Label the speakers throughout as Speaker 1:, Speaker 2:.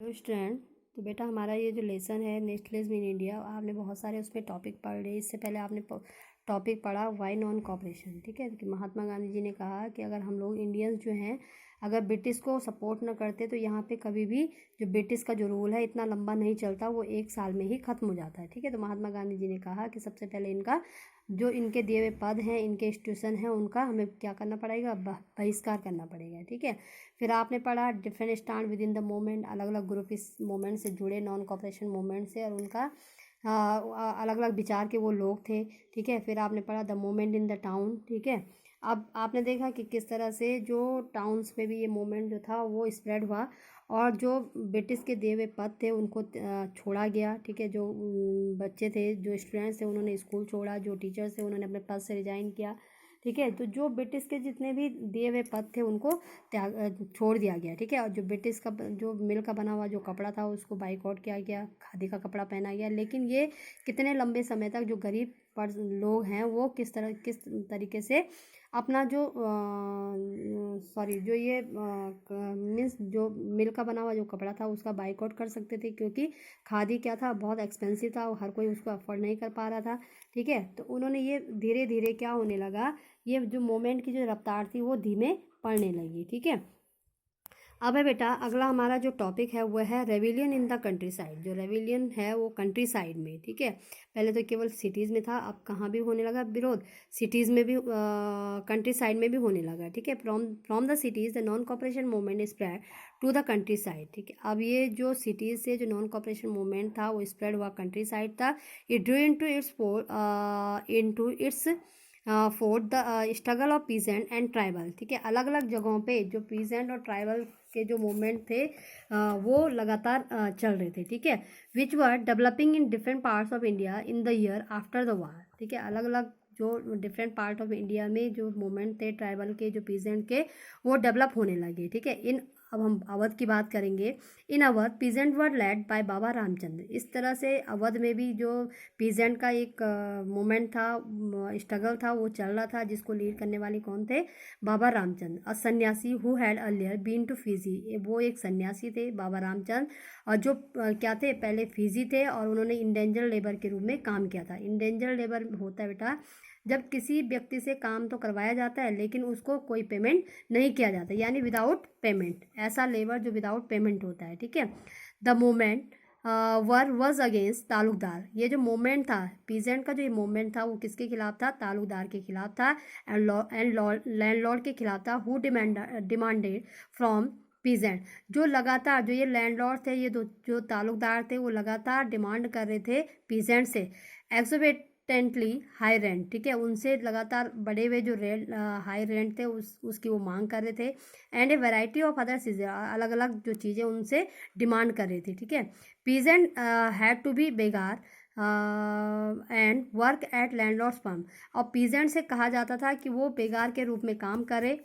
Speaker 1: Hello student. तो बेटा हमारा ये जो लेसन है नेशनलिज्म इन इंडिया, आपने बहुत सारे उसमें टॉपिक पढ़ लिए। इससे पहले आपने टॉपिक पढ़ा वाई नॉन कॉपरेशन। ठीक है, कि महात्मा गांधी जी ने कहा कि अगर हम लोग इंडियंस जो हैं अगर ब्रिटिश को सपोर्ट न करते तो यहाँ पे कभी भी जो ब्रिटिश का जो रूल है इतना लंबा नहीं चलता, वो 1 साल में ही ख़त्म हो जाता है। ठीक है, तो महात्मा गांधी जी ने कहा कि सबसे पहले इनका जो इनके दिए हुए पद हैं, इनके इंस्टीट्यूशन हैं, उनका हमें क्या करना पड़ेगा, बहिष्कार करना पड़ेगा। ठीक है, फिर आपने पढ़ा different stand with in the movement, अलग अलग ग्रुप इस मूवमेंट से जुड़े, नॉन कॉपरेशन मूवमेंट से, और उनका अलग अलग विचार के वो लोग थे। ठीक है, फिर आपने पढ़ा the movement in the town. ठीक है, अब आपने देखा कि किस तरह से जो टाउन्स में भी ये मूवमेंट जो था वो स्प्रेड हुआ, और जो ब्रिटिश के दिए हुए पद थे उनको छोड़ा गया। ठीक है, जो बच्चे थे, जो स्टूडेंट्स थे, उन्होंने स्कूल छोड़ा, जो टीचर्स थे उन्होंने अपने पद से रिजाइन किया। ठीक है, तो जो ब्रिटिश के जितने भी दिए हुए पद थे उनको छोड़ दिया गया। ठीक है, और जो ब्रिटिश का जो मिल का बना हुआ जो कपड़ा था उसको बाइकआउट किया गया, खादी का कपड़ा पहना गया। लेकिन ये कितने लंबे समय तक जो गरीब लोग हैं वो किस तरीके से अपना जो सॉरी जो ये मीन्स जो मिल का बना हुआ जो कपड़ा था उसका बाइकआउट कर सकते थे, क्योंकि खादी क्या था, बहुत एक्सपेंसिव था, हर कोई उसको अफोर्ड नहीं कर पा रहा था। ठीक है, तो उन्होंने ये धीरे धीरे क्या होने लगा, ये जो मोमेंट की जो रफ्तार थी वो धीमे पड़ने लगी। ठीक है, अब है बेटा अगला हमारा जो टॉपिक है वो है rebellion in the country side. जो रेविलियन है वो कंट्री साइड में। ठीक है, पहले तो केवल सिटीज़ में था, अब कहाँ भी होने लगा विरोध, सिटीज़ में भी, कंट्री साइड में भी होने लगा। ठीक है, from the cities the non cooperation movement spread to the countryside. ठीक है, अब ये जो सिटीज़ से जो नॉन कॉपरेशन मूवमेंट था वो स्प्रेड हुआ कंट्री साइड था। It Drew into its for the struggle of peasant and tribal. ठीक है, अलग अलग जगहों पे जो पीजेंट और ट्राइबल के जो मूवमेंट थे वो लगातार चल रहे थे। ठीक है, which were developing in different parts of India in the year after the war. ठीक है, अलग अलग जो डिफरेंट पार्ट ऑफ इंडिया में जो मूवमेंट थे ट्राइबल के, जो पीजेंट के, वो डेवलप होने लगे। ठीक है, अब हम अवध की बात करेंगे। In Awadh peasant were led by Baba Ramchandra. इस तरह से अवध में भी जो पीजेंट का एक मूवमेंट था, स्ट्रगल था, वो चल रहा था, जिसको लीड करने वाले कौन थे, बाबा Ramchandra. A sanyasi who had earlier been to Fiji, वो एक सन्यासी थे बाबा रामचंद्र, और जो क्या थे, पहले फिजी थे, और उन्होंने इंडेंजर लेबर के रूप में काम किया था। इंडेंजर लेबर होता है बेटा जब किसी व्यक्ति से काम तो करवाया जाता है लेकिन उसको कोई पेमेंट नहीं किया जाता, यानी विदाउट पेमेंट, ऐसा लेबर जो विदाउट पेमेंट होता है। ठीक है, the movement were was against Talukdar. ये जो मूवमेंट था पीजेंट का, जो ये मूवमेंट था वो किसके खिलाफ था, तालुकदार के खिलाफ था, एंड लैंडलॉर्ड के खिलाफ था, हु डिमांडेड फ्रॉम पीजेंट। जो लगातार जो ये लैंडलॉर्ड थे, ये जो तालुकदार थे, वो लगातार डिमांड कर रहे थे पीजेंट से एक्सोर्बिटेंटली हाई रेंट। ठीक है, उनसे लगातार बढ़े हुए जो रेंट, हाई रेंट थे, उसकी वो मांग कर रहे थे, and A variety of other चीज़ें, अलग अलग जो चीज़ें उनसे डिमांड कर रही थी। ठीक है, peasant had to be begar and work at landlords farm. और पीजेंट से कहा जाता था कि वो बेगार के रूप में काम करे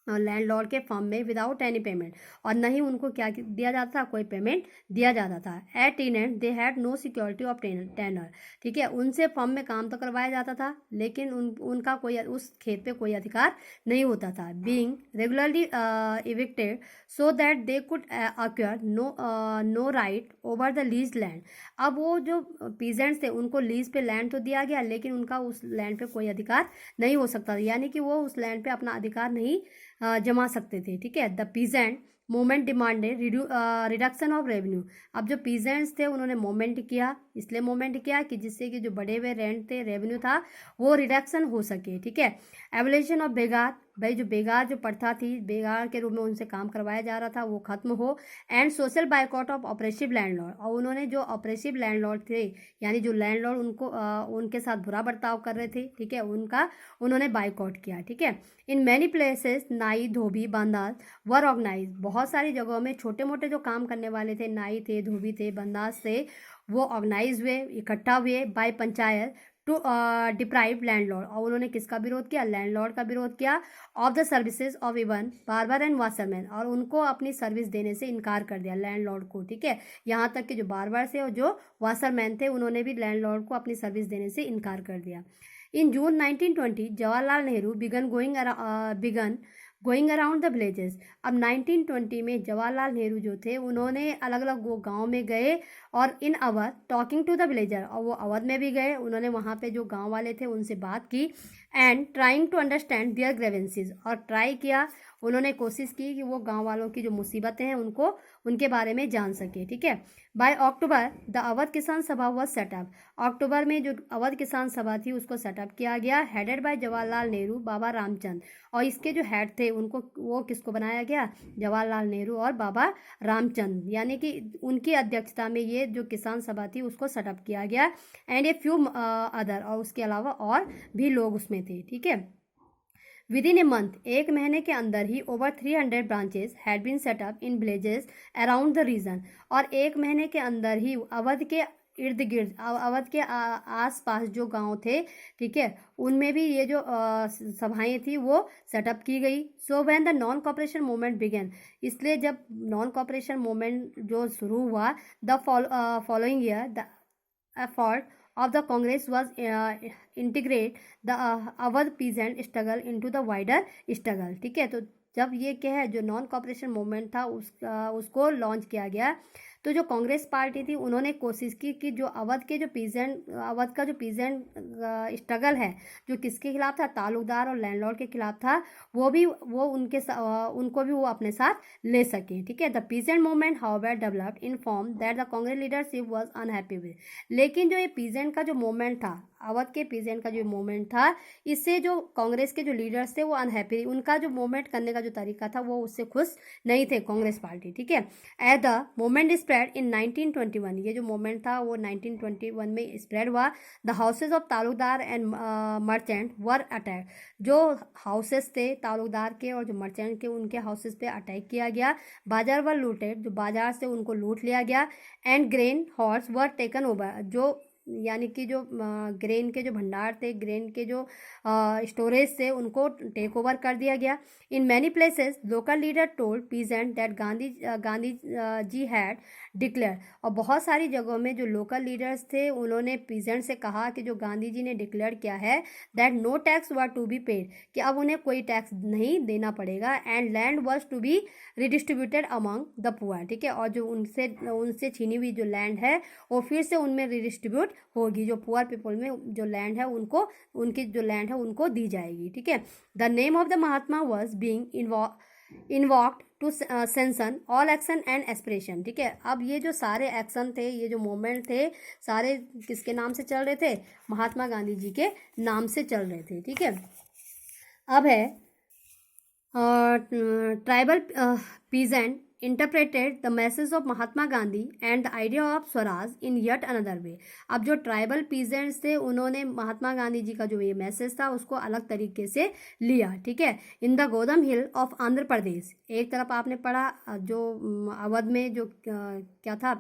Speaker 1: लैंडलॉर्ड के फर्म में विदाउट एनी पेमेंट, और न ही उनको क्या दिया जाता था, कोई पेमेंट दिया जाता था। At tenant they had no security of tenure. ठीक है, उनसे फर्म में काम तो करवाया जाता था लेकिन उनका कोई उस खेत पे कोई अधिकार नहीं होता था। Being regularly evicted so that they could acquire no right over the lease land. अब वो जो पीजेंट्स थे उनको लीज पे लैंड तो दिया गया लेकिन उनका उस लैंड पे कोई अधिकार नहीं हो सकता, यानी कि वो उस लैंड पे अपना अधिकार नहीं जमा सकते थे। ठीक है, the peasant movement demanded reduction of revenue. अब जो पीजेंट्स थे उन्होंने मूवमेंट किया, इसलिए मूवमेंट किया कि जिससे कि जो बढ़े हुए रेंट थे, रेवेन्यू था, वो रिडक्शन हो सके। ठीक है, एवोल्यूशन ऑफ बेगार, भाई जो बेगार जो प्रथा थी, बेगार के रूप में उनसे काम करवाया जा रहा था, वो खत्म हो। And social boycott of oppressive landlord, और उन्होंने जो ऑपरेसिव लैंडलॉर्ड थे, यानी जो लैंडलॉर्ड उनको उनके साथ बुरा बर्ताव कर रहे थे, ठीक है, उनका उन्होंने बाइकआउट किया। ठीक है, इन मैनी प्लेसेस नाई, धोबी, बंदाज वर ऑर्गेनाइज। बहुत सारी जगहों में छोटे मोटे जो काम करने वाले थे, नाई थे, धोबी थे, बंदाज थे, वो ऑर्गेनाइज हुए, इकट्ठा हुए by panchayat to deprive landlord. और उन्होंने किसका विरोध किया, लैंडलॉर्ड का विरोध किया, of the services of even barber and washerman, और उनको अपनी सर्विस देने से इनकार कर दिया लैंडलॉर्ड को। ठीक है, यहाँ तक कि जो बार्बर थे और जो वाशरमैन थे उन्होंने भी लैंडलॉर्ड को अपनी सर्विस देने से इनकार कर दिया। In June 1920 Jawaharlal Nehru began going around the villages. अब 1920 में जवाहरलाल नेहरू जो थे उन्होंने अलग अलग वो गांव में गए और in Awadh talking to the villager, और वो अवध में भी गए, उन्होंने वहाँ पे जो गांव वाले थे उनसे बात की and trying to understand their grievances, और ट्राई किया, उन्होंने कोशिश की कि वो गांव वालों की जो मुसीबतें हैं उनको उनके बारे में जान सके। ठीक है। बाय अक्टूबर द अवध किसान सभा वॉज सेटअप। अक्टूबर में जो अवध किसान सभा थी उसको सेटअप किया गया, हेडेड बाय जवाहरलाल नेहरू, बाबा रामचंद, और इसके जो हेड थे उनको वो किसको बनाया गया, जवाहरलाल नेहरू और बाबा रामचंद, यानी कि उनकी अध्यक्षता में ये जो किसान सभा थी उसको सेटअप किया गया एंड ए फ्यू अदर, और उसके अलावा और भी लोग उसमें थे। ठीक है। विद इन ए मंथ, एक महीने के अंदर ही over 300 branches had been set up in villages around the region, और एक महीने के अंदर ही अवध के इर्द गिर्द, अवध के आस पास जो गांव थे, ठीक है, उनमें भी ये जो सभाएं थी वो सेटअप की गई। So when the non cooperation movement began, इसलिए जब नॉन कॉपरेशन मूवमेंट जो शुरू हुआ, the following year the effort of the Congress was integrate the Awadh peasant struggle into the wider struggle। ठीक है। तो जब ये क्या है, जो नॉन कॉपरेशन मूवमेंट था उसको लॉन्च किया गया, तो जो कांग्रेस पार्टी थी उन्होंने कोशिश की कि जो अवध के जो पीजेंट, अवध का जो पीजेंट स्ट्रगल है जो किसके खिलाफ था, तालुकदार और लैंडलॉर्ड के खिलाफ था, वो उनको भी वो अपने साथ ले सके। ठीक है। The peasant movement however developed in form that the Congress leadership was unhappy with. लेकिन जो ये पीजेंट का जो मूवमेंट था, अवध के पीजेंट का जो मूवमेंट था, इससे जो कांग्रेस के जो लीडर्स थे वो अनहैप्पी, उनका जो मूवमेंट करने का जो तरीका था वो उससे खुश नहीं थे कांग्रेस पार्टी। ठीक है। As the movement spread in 1921, ये जो मूवमेंट था वो 1921 में स्प्रेड हुआ, the houses of Talukdar and merchant were attack, जो हाउसेस थे तालुकदार के और जो मर्चेंट के, उनके हाउसेस पे अटैक किया गया। बाजार वर लूटेड, जो बाजार से उनको लूट लिया गया। And grain horse were taken over, जो यानी कि जो ग्रेन के जो भंडार थे, ग्रेन के जो स्टोरेज थे, उनको टेक ओवर कर दिया गया। In many places local leader told peasant that Gandhi ji had declare, और बहुत सारी जगहों में जो लोकल लीडर्स थे उन्होंने पीजेंट से कहा कि जो गांधी जी ने डिक्लेयर किया है that no tax were to be paid, कि अब उन्हें कोई टैक्स नहीं देना पड़ेगा, and land was to be redistributed among the poor. ठीक है। और जो उनसे छीनी हुई जो लैंड है वो फिर से उनमें रिडिस्ट्रीब्यूट होगी, जो पुअर पीपल में जो लैंड है उनको, उनकी जो लैंड है उनको दी जाएगी। ठीक है। The name of the Mahatma was being invoked to sanction all action and aspiration. ठीक है। अब ये जो सारे एक्शन थे, ये जो मूवमेंट थे, सारे किसके नाम से चल रहे थे, महात्मा गांधी जी के नाम से चल रहे थे। ठीक है। अब है tribal peasant interpreted the message of Mahatma Gandhi and the idea of Swaraj in yet another way। अब जो ट्राइबल पीजेंट्स थे उन्होंने महात्मा गांधी जी का जो ये मैसेज था उसको अलग तरीके से लिया। ठीक है। In the Gudem hill of Andhra Pradesh, एक तरफ आपने पढ़ा जो अवध में जो क्या था,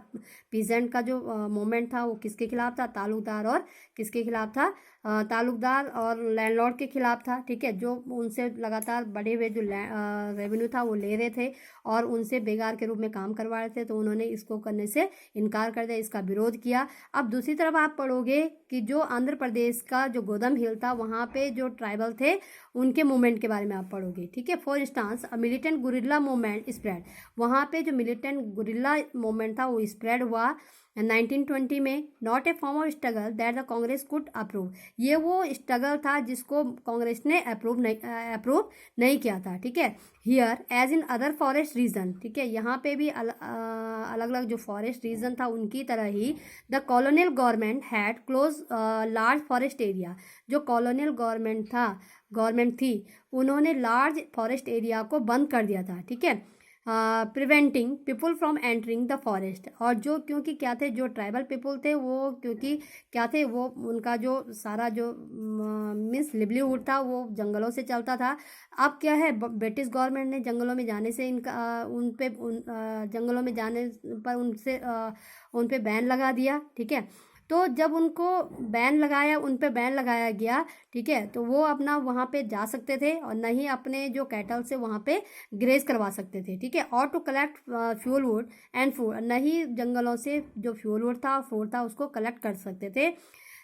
Speaker 1: पीजेंट का जो मूवमेंट था वो किसके खिलाफ था, तालुकदार और किसके खिलाफ था, तालुकदार और लैंडलॉर्ड के खिलाफ था। ठीक है। जो उनसे लगातार बढ़े हुए जो रेवेन्यू था वो ले रहे थे और उनसे बेगार के रूप में काम करवा रहे थे, तो उन्होंने इसको करने से इनकार कर दिया, इसका विरोध किया। अब दूसरी तरफ आप पढ़ोगे कि जो आंध्र प्रदेश का जो गोदम हिल था वहाँ पे जो ट्राइबल थे उनके मूवमेंट के बारे में आप पढ़ोगे। ठीक है। For instance a militant guerrilla movement spread, वहाँ पे जो मिलिटेंट गुरिल्ला मूवमेंट था वो स्प्रेड हुआ 1920 में। Not a form of struggle that the Congress could approve, ये वो स्ट्रगल था जिसको कांग्रेस ने अप्रूव नहीं किया था। ठीक है। Here as in other forest region, ठीक है, यहाँ पे भी अलग अलग जो फॉरेस्ट रीजन था उनकी तरह ही the colonial government had close large forest area, जो कॉलोनियल गवर्नमेंट थी उन्होंने लार्ज फॉरेस्ट एरिया को बंद कर दिया था। ठीक है। Preventing people from entering the forest, और जो क्योंकि क्या थे, जो ट्राइबल पीपल थे वो क्योंकि क्या थे, वो उनका जो सारा जो मीन्स लिवलीहुड था वो जंगलों से चलता था। अब क्या है, ब्रिटिश गवर्नमेंट ने जंगलों में जाने से जंगलों में जाने पर उन पे बैन लगा दिया। ठीक है। तो जब उनको उन पे बैन लगाया गया, ठीक है, तो वो अपना वहाँ पे जा सकते थे और न ही अपने जो कैटल से वहाँ पे ग्रेज करवा सकते थे। ठीक है। और to collect fuel wood and food, न ही जंगलों से जो फ्यूल वुड था फूड था उसको कलेक्ट कर सकते थे।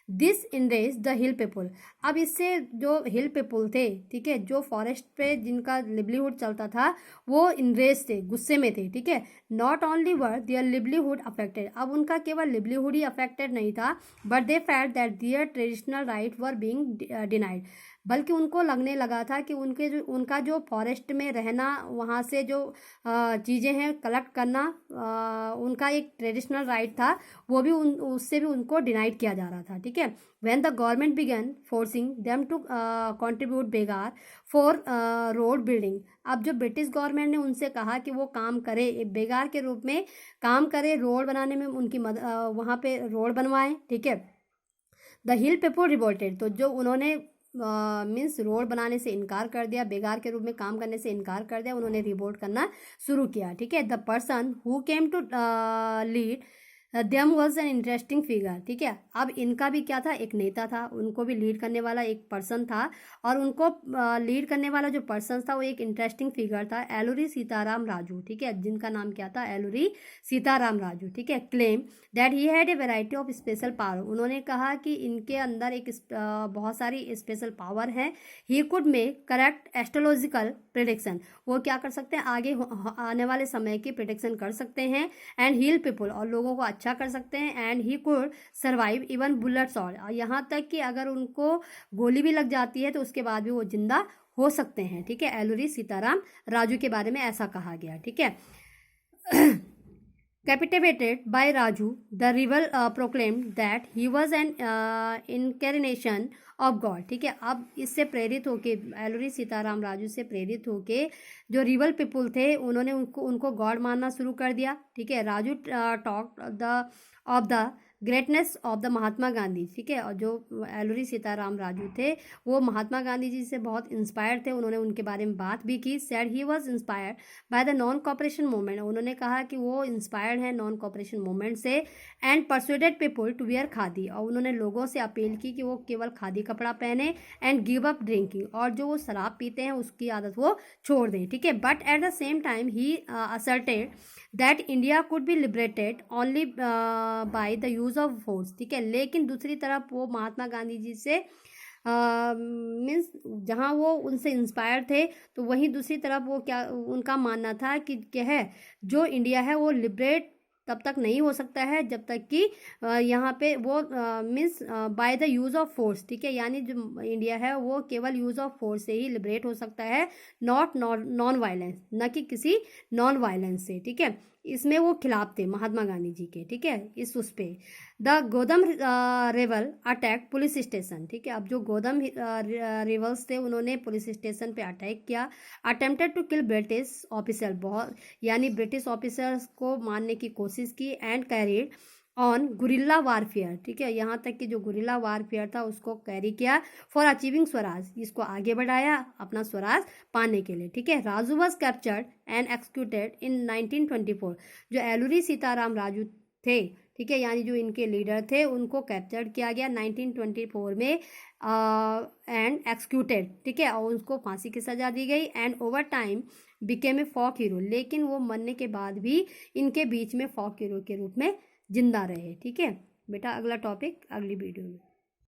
Speaker 1: This enraged the hill people. अब इससे जो हिल पीपुल थे, ठीक है, जो फॉरेस्ट पे जिनका लिवलीहुड चलता था, वो इंरेज थे, गुस्से में थे, ठीक है। Not only were their livelihood affected, अब उनका केवल लिवलीहुड ही अफेक्टेड नहीं था, but they felt that their traditional right were being denied, बल्कि उनको लगने लगा था कि उनका जो फॉरेस्ट में रहना, वहाँ से जो चीज़ें हैं कलेक्ट करना, उनका एक ट्रेडिशनल राइट था, वो भी उससे भी उनको डिनाइड किया जा रहा था, ठीक है। When the government began forcing them to contribute begar for road building, अब जो ब्रिटिश गवर्नमेंट ने उनसे कहा कि वो काम करे, एक बेगार के रूप में काम करे, रोड बनाने में उनकी वहाँ पे रोड बनवाएं, ठीक है। द हिल पीपल रिवोल्टेड, तो जो उन्होंने मीन्स रोड बनाने से इनकार कर दिया, बेगार के रूप में काम करने से इनकार कर दिया, उन्होंने रिवोल्ट करना शुरू किया, ठीक है। The person who came to lead them was an interesting figure, ठीक है। अब इनका भी क्या था, एक नेता था, उनको भी लीड करने वाला एक पर्सन था, और उनको लीड करने वाला जो पर्सन था वो एक इंटरेस्टिंग फिगर था, एलुरी सीताराम राजू, ठीक है, जिनका नाम क्या था, एलुरी सीताराम राजू, ठीक है। Claim that he had a variety of special power, उन्होंने कहा कि इनके अंदर एक बहुत सारी स्पेशल पावर है। He could make correct astrological prediction, वो क्या कर सकते हैं, आगे आने वाले समय की प्रिडिक्शन कर सकते हैं, एंड हील पीपल, और लोगों को अच्छा कर सकते हैं, and he could survive even bullet shot, यहाँ तक कि अगर उनको गोली भी लग जाती है तो उसके बाद भी वो जिंदा हो सकते हैं, ठीक है। एलुरी सीताराम राजू के बारे में ऐसा कहा गया, ठीक है। Captivated by Raju, the rival proclaimed that he was an incarnation of God, ठीक है। अब इससे प्रेरित होके, एलुरी सीताराम राजू से प्रेरित होके जो रिवल पीपुल थे, उन्होंने उनको गॉड मानना शुरू कर दिया, ठीक है। Raju talk of the greatness of the Mahatma Gandhi, ठीक है। और जो एलुरी सीताराम राजू थे वो महात्मा गांधी जी से बहुत इंस्पायर्ड थे, उन्होंने उनके बारे में बात भी की। Said he was inspired by the non cooperation movement, उन्होंने कहा कि वो इंस्पायर्ड है नॉन कॉपरेशन मूवमेंट से, and persuaded people to wear khadi, और उन्होंने लोगों से अपील की कि वो केवल खादी कपड़ा पहने, एंड गिव अप ड्रिंकिंग, और जो वो शराब पीते हैं उसकी आदत वो छोड़ दें, ठीक है। But at the same time he asserted that India could be liberated only by the use of force, ठीक है। लेकिन दूसरी तरफ वो महात्मा गांधी जी से मीन्स जहाँ वो उनसे इंस्पायर थे, तो वहीं दूसरी तरफ वो क्या उनका मानना था कि क्या है, जो इंडिया है वो लिबरेट तब तक नहीं हो सकता है जब तक कि यहाँ पे वो means by the use of force, ठीक है, यानी जो इंडिया है वो केवल यूज़ ऑफ फोर्स से ही लिबरेट हो सकता है, नॉट नॉन वायलेंस, न कि किसी नॉन वायलेंस से, ठीक है। इसमें वो खिलाफ थे महात्मा गांधी जी के, ठीक है। इस उस पे द गोदम रेवल अटैक पुलिस स्टेशन, ठीक है। अब जो गोदम रेवल्स थे उन्होंने पुलिस स्टेशन पे अटैक किया। Attempted to kill British officer, बहुत यानी ब्रिटिश ऑफिसर्स को मारने की कोशिश की, and carried on guerrilla warfare, ठीक है, यहाँ तक कि जो गुरिल्ला वारफेयर था उसको कैरी किया फॉर अचीविंग स्वराज, इसको आगे बढ़ाया अपना स्वराज पाने के लिए, ठीक है। Raju was captured and executed in 1924, जो एलुरी सीताराम राजू थे, ठीक है, यानी जो इनके लीडर थे, उनको कैप्चर किया गया 1924 में, एंड एक्सक्यूटेड, ठीक है, और उसको फांसी की सजा दी गई, and over time became a folk hero, लेकिन वो मरने के बाद भी इनके बीच में फॉक हीरो के रूप में जिंदा रहे, ठीक है बेटा। अगला टॉपिक अगली वीडियो में।